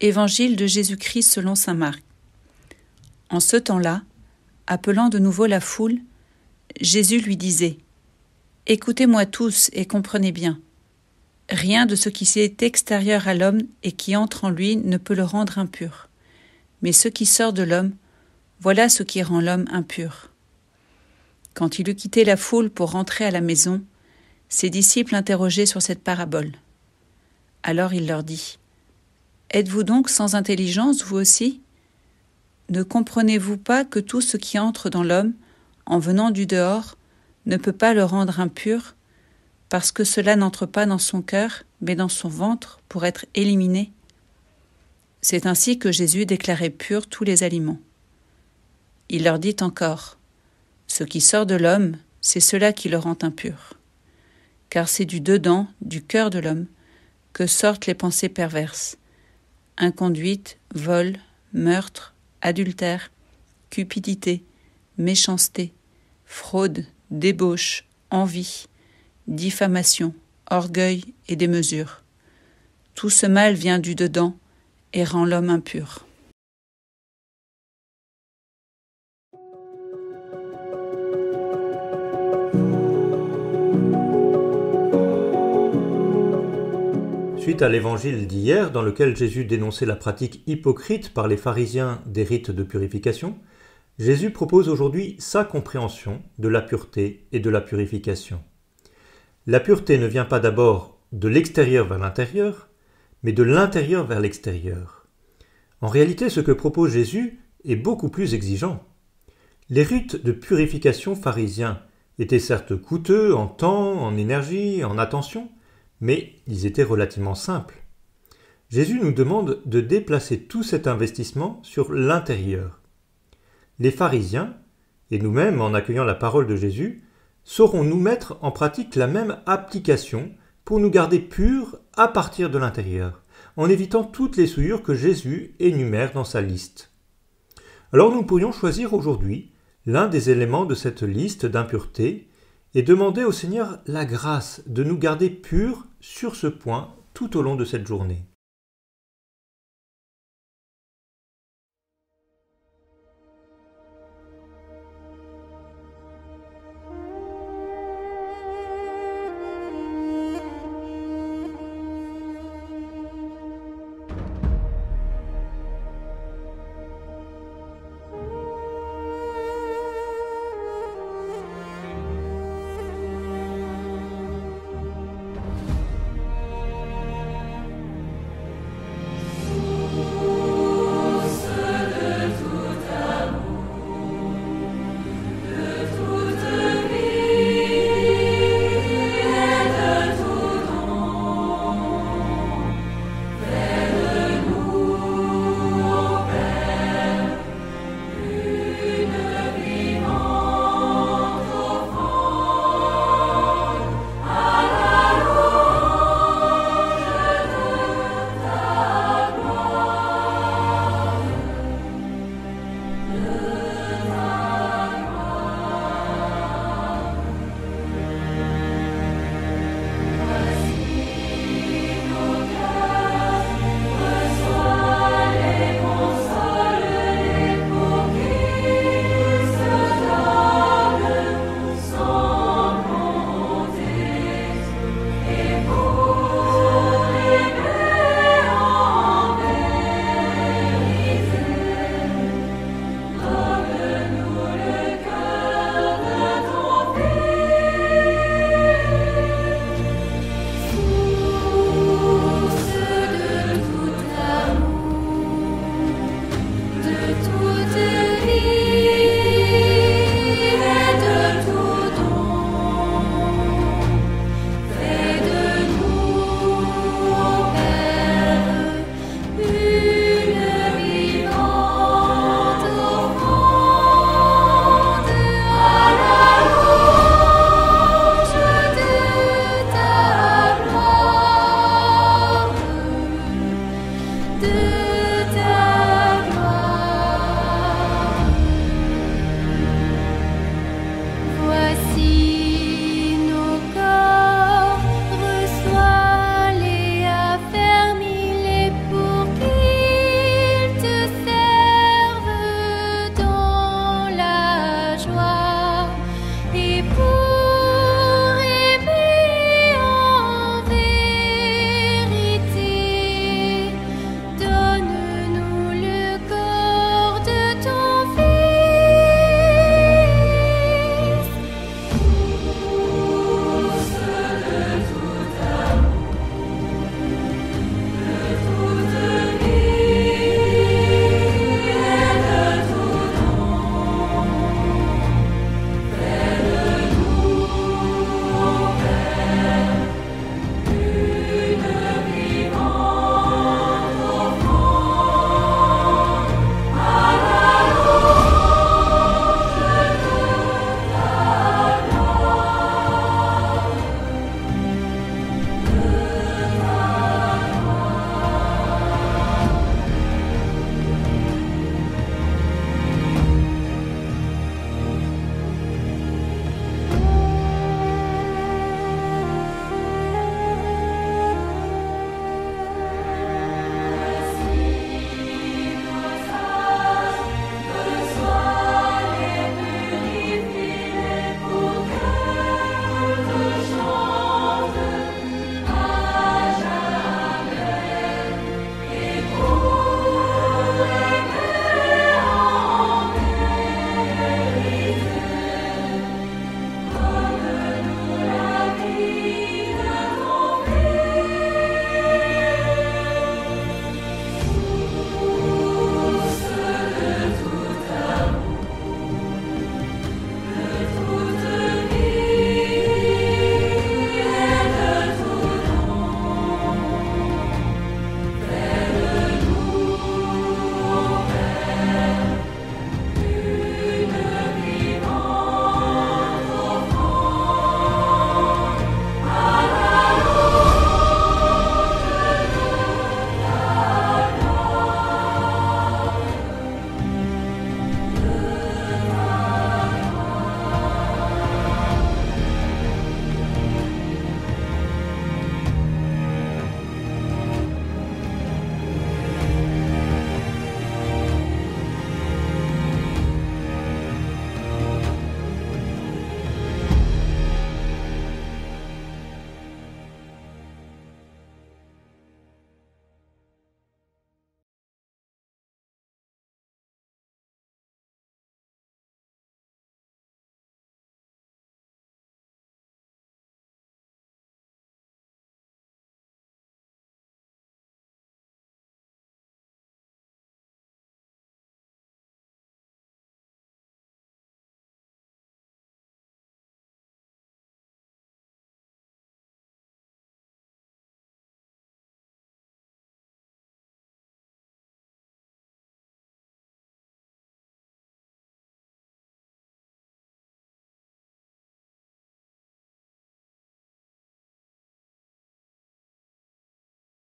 Évangile de Jésus-Christ selon saint Marc. En ce temps-là, appelant de nouveau la foule, Jésus lui disait : « Écoutez-moi tous et comprenez bien. Rien de ce qui est extérieur à l'homme et qui entre en lui ne peut le rendre impur. Mais ce qui sort de l'homme, voilà ce qui rend l'homme impur. » Quand il eut quitté la foule pour rentrer à la maison, ses disciples l'interrogeaient sur cette parabole. Alors il leur dit : « Êtes-vous donc sans intelligence, vous aussi ? Ne comprenez-vous pas que tout ce qui entre dans l'homme, en venant du dehors, ne peut pas le rendre impur, parce que cela n'entre pas dans son cœur, mais dans son ventre, pour être éliminé ? C'est ainsi que Jésus déclarait purs tous les aliments. Il leur dit encore : ce qui sort de l'homme, c'est cela qui le rend impur. Car c'est du dedans, du cœur de l'homme, que sortent les pensées perverses. Inconduite, vol, meurtre, adultère, cupidité, méchanceté, fraude, débauche, envie, diffamation, orgueil et démesure. Tout ce mal vient du dedans et rend l'homme impur. Suite à l'évangile d'hier, dans lequel Jésus dénonçait la pratique hypocrite par les pharisiens des rites de purification, Jésus propose aujourd'hui sa compréhension de la pureté et de la purification. La pureté ne vient pas d'abord de l'extérieur vers l'intérieur, mais de l'intérieur vers l'extérieur. En réalité, ce que propose Jésus est beaucoup plus exigeant. Les rites de purification pharisiens étaient certes coûteux en temps, en énergie, en attention, mais ils étaient relativement simples. Jésus nous demande de déplacer tout cet investissement sur l'intérieur. Les pharisiens, et nous-mêmes en accueillant la parole de Jésus, saurons nous mettre en pratique la même application pour nous garder purs à partir de l'intérieur, en évitant toutes les souillures que Jésus énumère dans sa liste. Alors nous pourrions choisir aujourd'hui l'un des éléments de cette liste d'impuretés et demander au Seigneur la grâce de nous garder purs sur ce point tout au long de cette journée.